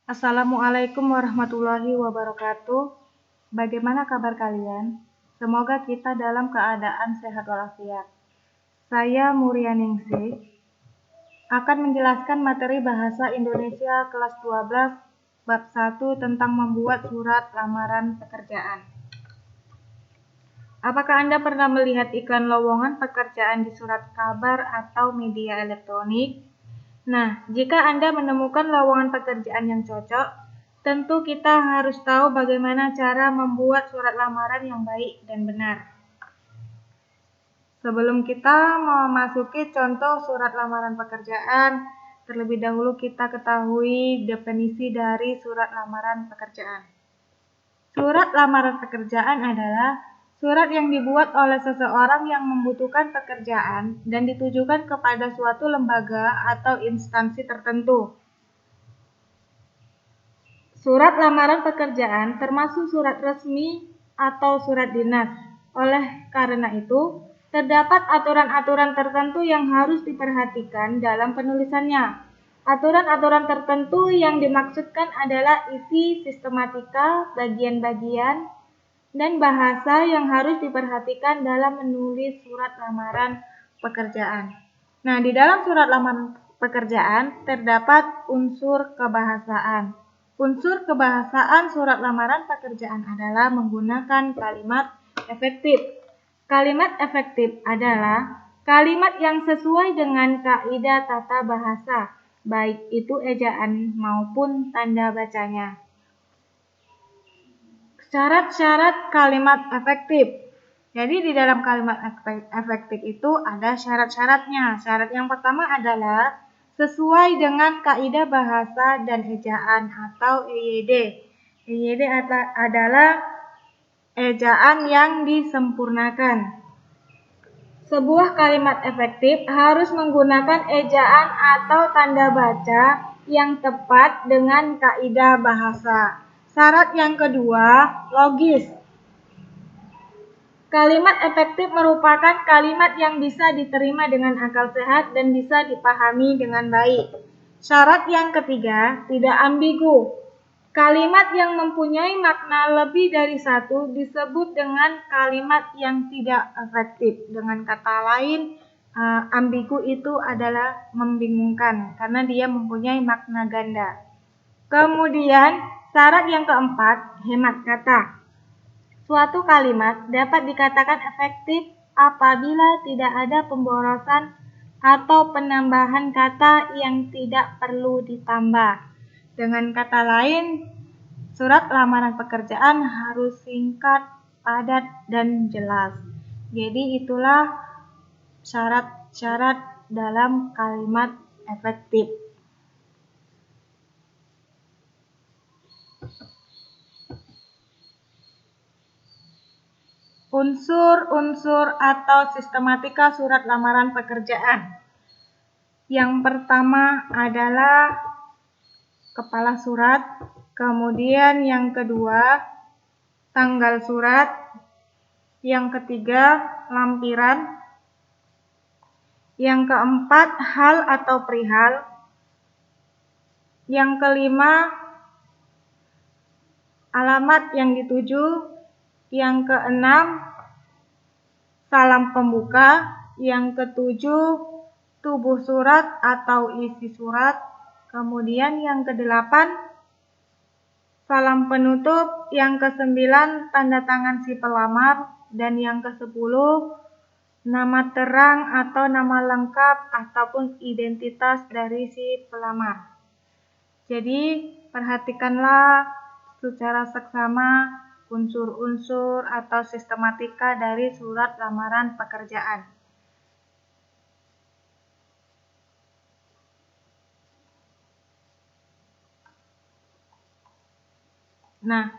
Assalamualaikum warahmatullahi wabarakatuh. Bagaimana kabar kalian? Semoga kita dalam keadaan sehat walafiat. Saya Murianingsih akan menjelaskan materi Bahasa Indonesia kelas 12 bab 1 tentang membuat surat lamaran pekerjaan. Apakah Anda pernah melihat iklan lowongan pekerjaan di surat kabar atau media elektronik? Nah, jika Anda menemukan lowongan pekerjaan yang cocok, tentu kita harus tahu bagaimana cara membuat surat lamaran yang baik dan benar. Sebelum kita memasuki contoh surat lamaran pekerjaan, terlebih dahulu kita ketahui definisi dari surat lamaran pekerjaan. Surat lamaran pekerjaan adalah surat yang dibuat oleh seseorang yang membutuhkan pekerjaan dan ditujukan kepada suatu lembaga atau instansi tertentu. Surat lamaran pekerjaan termasuk surat resmi atau surat dinas. Oleh karena itu, terdapat aturan-aturan tertentu yang harus diperhatikan dalam penulisannya. Aturan-aturan tertentu yang dimaksudkan adalah isi sistematika, bagian-bagian, dan bahasa yang harus diperhatikan dalam menulis surat lamaran pekerjaan. Nah, di dalam surat lamaran pekerjaan terdapat unsur kebahasaan. Unsur kebahasaan surat lamaran pekerjaan adalah menggunakan kalimat efektif. Kalimat efektif adalah kalimat yang sesuai dengan kaidah tata bahasa, baik itu ejaan maupun tanda bacanya. Syarat-syarat kalimat efektif. Jadi di dalam kalimat efektif itu ada syarat-syaratnya. Syarat yang pertama adalah sesuai dengan kaidah bahasa dan ejaan atau EYD. EYD adalah ejaan yang disempurnakan. Sebuah kalimat efektif harus menggunakan ejaan atau tanda baca yang tepat dengan kaidah bahasa. Syarat yang kedua, logis. Kalimat efektif merupakan kalimat yang bisa diterima dengan akal sehat dan bisa dipahami dengan baik. Syarat yang ketiga, tidak ambigu. Kalimat yang mempunyai makna lebih dari satu disebut dengan kalimat yang tidak efektif. Dengan kata lain, ambigu itu adalah membingungkan karena dia mempunyai makna ganda. Kemudian, syarat yang keempat, hemat kata. Suatu kalimat dapat dikatakan efektif apabila tidak ada pemborosan atau penambahan kata yang tidak perlu ditambah. Dengan kata lain, surat lamaran pekerjaan harus singkat, padat, dan jelas. Jadi itulah syarat-syarat dalam kalimat efektif. Unsur-unsur atau sistematika surat lamaran pekerjaan. Yang pertama adalah kepala surat, kemudian yang kedua tanggal surat, yang ketiga lampiran, yang keempat hal atau perihal, yang kelima alamat yang dituju, yang keenam salam pembuka, yang ketujuh tubuh surat atau isi surat, kemudian yang kedelapan salam penutup, yang kesembilan tanda tangan si pelamar, dan yang kesepuluh nama terang atau nama lengkap ataupun identitas dari si pelamar. Jadi perhatikanlah secara seksama unsur-unsur atau sistematika dari surat lamaran pekerjaan. Nah,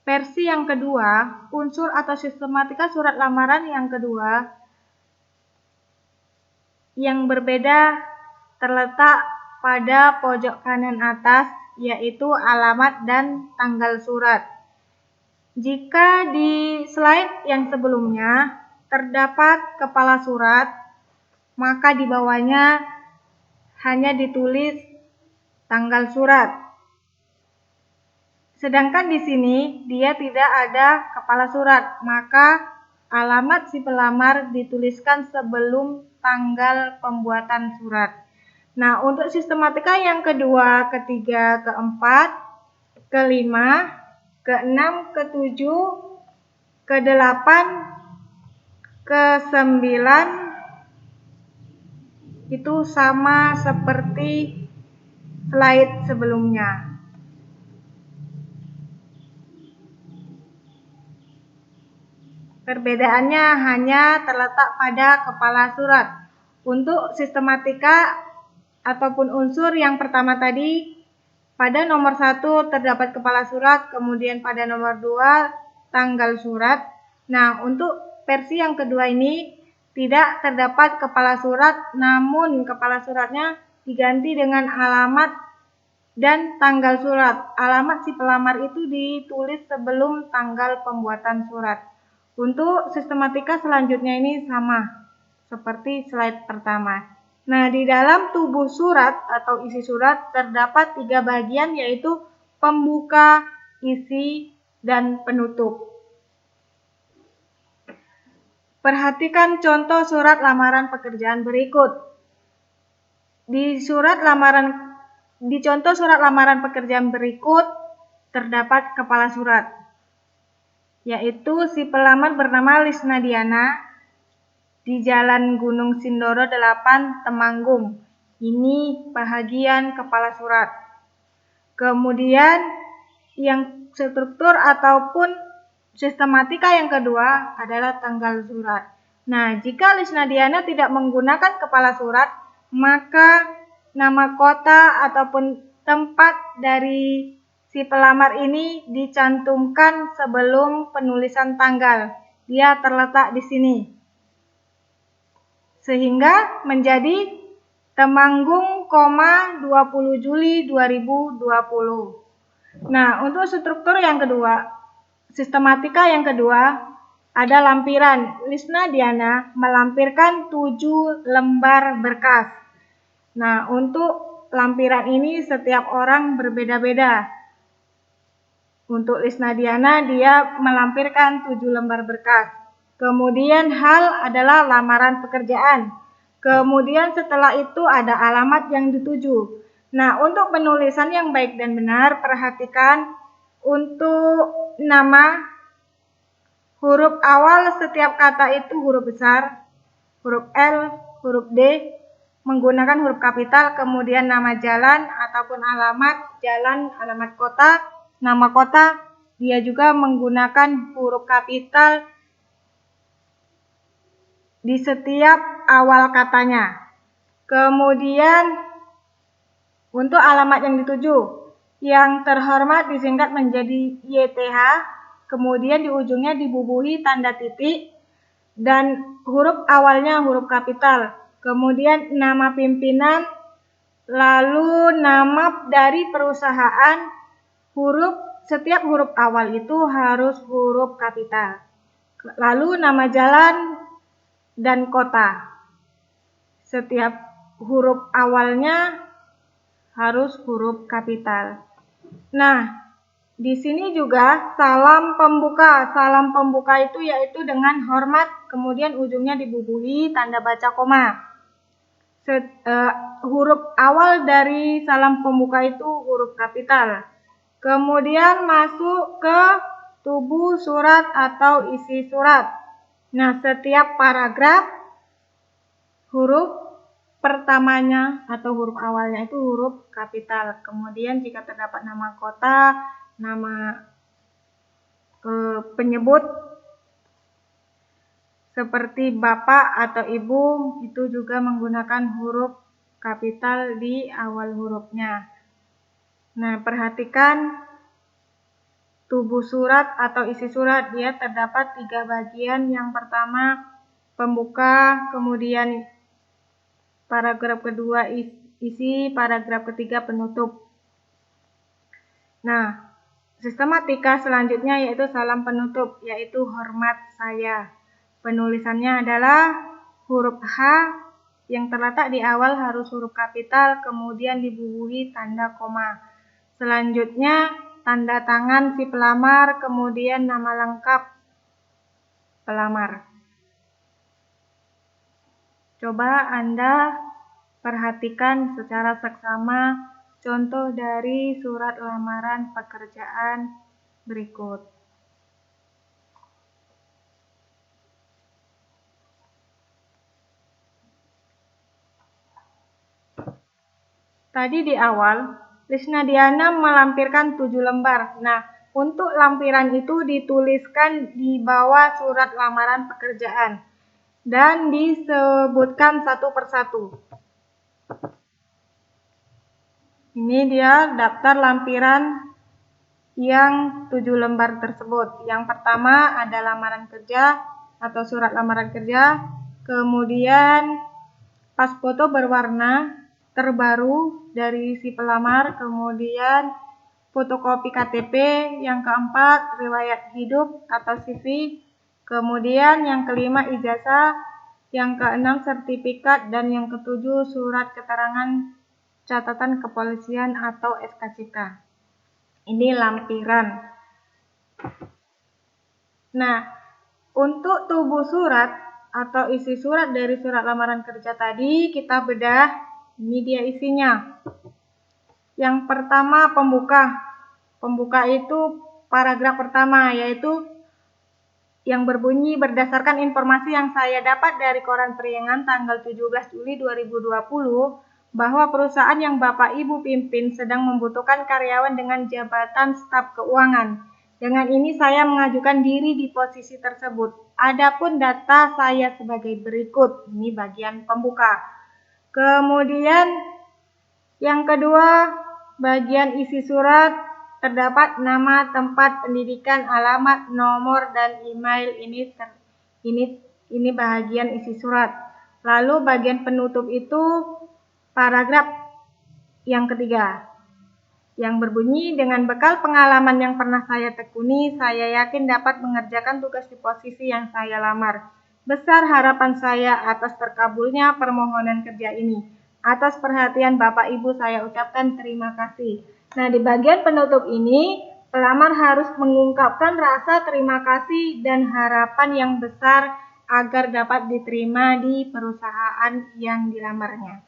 versi yang kedua, unsur atau sistematika surat lamaran yang kedua yang berbeda terletak pada pojok kanan atas, yaitu alamat dan tanggal surat. Jika di slide yang sebelumnya terdapat kepala surat, maka di bawahnya hanya ditulis tanggal surat. Sedangkan di sini dia tidak ada kepala surat, maka alamat si pelamar dituliskan sebelum tanggal pembuatan surat. Nah, untuk sistematika yang kedua, ketiga, keempat, kelima, keenam, ketujuh, kedelapan, kesembilan itu sama seperti slide sebelumnya. Perbedaannya hanya terletak pada kepala surat. Untuk sistematika ataupun unsur yang pertama tadi, pada nomor 1 terdapat kepala surat, kemudian pada nomor 2 tanggal surat. Nah, untuk versi yang kedua ini tidak terdapat kepala surat, namun kepala suratnya diganti dengan alamat dan tanggal surat. Alamat si pelamar itu ditulis sebelum tanggal pembuatan surat. Untuk sistematika selanjutnya ini sama seperti slide pertama. Nah, di dalam tubuh surat atau isi surat terdapat 3 bagian, yaitu pembuka, isi, dan penutup. Perhatikan contoh surat lamaran pekerjaan berikut. Di contoh surat lamaran pekerjaan berikut terdapat kepala surat, yaitu si pelamar bernama Lisna Diana di Jalan Gunung Sindoro 8, Temanggung. Ini bahagian kepala surat. Kemudian yang struktur ataupun sistematika yang kedua adalah tanggal surat. Nah, jika Lisna Diana tidak menggunakan kepala surat, maka nama kota ataupun tempat dari si pelamar ini dicantumkan sebelum penulisan tanggal. Dia terletak di sini. Sehingga menjadi Temanggung, 20 Juli 2020. Nah, untuk struktur yang kedua, sistematika yang kedua, ada lampiran. Lisna Diana melampirkan 7 lembar berkas. Nah, untuk lampiran ini setiap orang berbeda-beda. Untuk Lisna Diana, dia melampirkan 7 lembar berkas. Kemudian hal adalah lamaran pekerjaan. Kemudian setelah itu ada alamat yang dituju. Nah, untuk penulisan yang baik dan benar, perhatikan untuk nama, huruf awal setiap kata itu huruf besar, huruf L, huruf D, menggunakan huruf kapital, kemudian nama jalan ataupun alamat, jalan, alamat kota, nama kota, dia juga menggunakan huruf kapital di setiap awal katanya. Kemudian untuk alamat yang dituju, yang terhormat disingkat menjadi YTH, kemudian di ujungnya dibubuhi tanda titik dan huruf awalnya huruf kapital. Kemudian nama pimpinan, lalu nama dari perusahaan, setiap huruf awal itu harus huruf kapital. Lalu nama jalan dan kota. Setiap huruf awalnya harus huruf kapital. Nah, di sini juga salam pembuka. Salam pembuka itu yaitu dengan hormat, kemudian ujungnya dibubuhi tanda baca koma. Huruf awal dari salam pembuka itu huruf kapital. Kemudian masuk ke tubuh surat atau isi surat. Nah, setiap paragraf huruf pertamanya atau huruf awalnya itu huruf kapital. Kemudian jika terdapat nama kota, nama penyebut seperti bapak atau ibu, itu juga menggunakan huruf kapital di awal hurufnya. Nah, perhatikan tubuh surat atau isi surat, dia terdapat 3 bagian. Yang pertama pembuka, kemudian paragraf kedua isi, paragraf ketiga penutup. Nah, sistematika selanjutnya yaitu salam penutup, yaitu hormat saya. Penulisannya adalah huruf H, yang terletak di awal harus huruf kapital, kemudian dibubuhi tanda koma. Selanjutnya, tanda tangan si pelamar, kemudian nama lengkap pelamar. Coba Anda perhatikan secara seksama contoh dari surat lamaran pekerjaan berikut. Tadi di awal, Lisna Diana melampirkan 7 lembar. Nah, untuk lampiran itu dituliskan di bawah surat lamaran pekerjaan dan disebutkan satu persatu. Ini dia daftar lampiran yang 7 lembar tersebut. Yang pertama ada lamaran kerja atau surat lamaran kerja, kemudian pas foto berwarna terbaru dari si pelamar, kemudian fotokopi KTP, yang keempat riwayat hidup atau CV, kemudian yang kelima ijazah, yang keenam sertifikat, dan yang ketujuh surat keterangan catatan kepolisian atau SKCK. Ini lampiran. Nah, untuk tubuh surat atau isi surat dari surat lamaran kerja tadi kita bedah. Ini dia isinya. Yang pertama pembuka. Pembuka itu paragraf pertama, yaitu yang berbunyi berdasarkan informasi yang saya dapat dari Koran Priangan tanggal 17 Juli 2020 bahwa perusahaan yang Bapak Ibu pimpin sedang membutuhkan karyawan dengan jabatan staf keuangan. Dengan ini saya mengajukan diri di posisi tersebut. Adapun data saya sebagai berikut. Ini bagian pembuka. Kemudian yang kedua, bagian isi surat terdapat nama, tempat pendidikan, alamat, nomor, dan email. Ini bagian isi surat. Lalu bagian penutup itu paragraf yang ketiga, yang berbunyi, dengan bekal pengalaman yang pernah saya tekuni, saya yakin dapat mengerjakan tugas di posisi yang saya lamar. Besar harapan saya atas terkabulnya permohonan kerja ini. Atas perhatian Bapak Ibu saya ucapkan terima kasih. Nah, di bagian penutup ini, pelamar harus mengungkapkan rasa terima kasih dan harapan yang besar agar dapat diterima di perusahaan yang dilamarnya.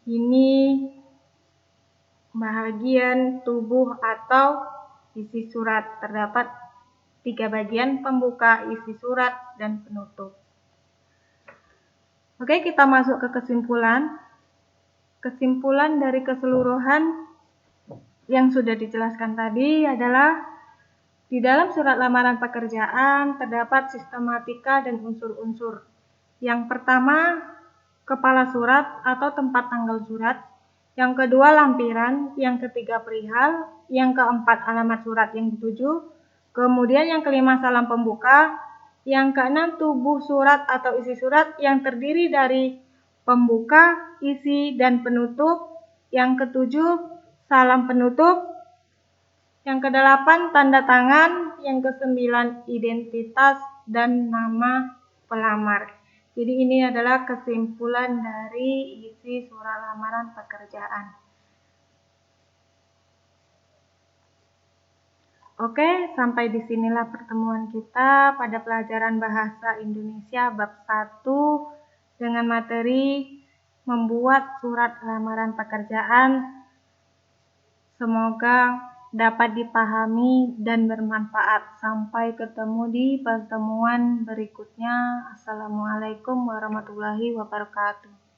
Ini bagian tubuh atau isi surat. Terdapat 3 bagian, pembuka, isi surat, dan penutup. Oke, kita masuk ke kesimpulan. Kesimpulan dari keseluruhan yang sudah dijelaskan tadi adalah di dalam surat lamaran pekerjaan terdapat sistematika dan unsur-unsur. Yang pertama, kepala surat atau tempat tanggal surat. Yang kedua, lampiran. Yang ketiga, perihal. Yang keempat, alamat surat yang dituju. Kemudian yang kelima, salam pembuka. Yang keenam, tubuh surat atau isi surat yang terdiri dari pembuka, isi, dan penutup. Yang ketujuh, salam penutup. Yang kedelapan, tanda tangan. Yang kesembilan, identitas dan nama pelamar. Jadi ini adalah kesimpulan dari isi surat lamaran pekerjaan. Oke, sampai disinilah pertemuan kita pada pelajaran Bahasa Indonesia bab 1 dengan materi membuat surat lamaran pekerjaan. Semoga dapat dipahami dan bermanfaat. Sampai ketemu di pertemuan berikutnya. Assalamualaikum warahmatullahi wabarakatuh.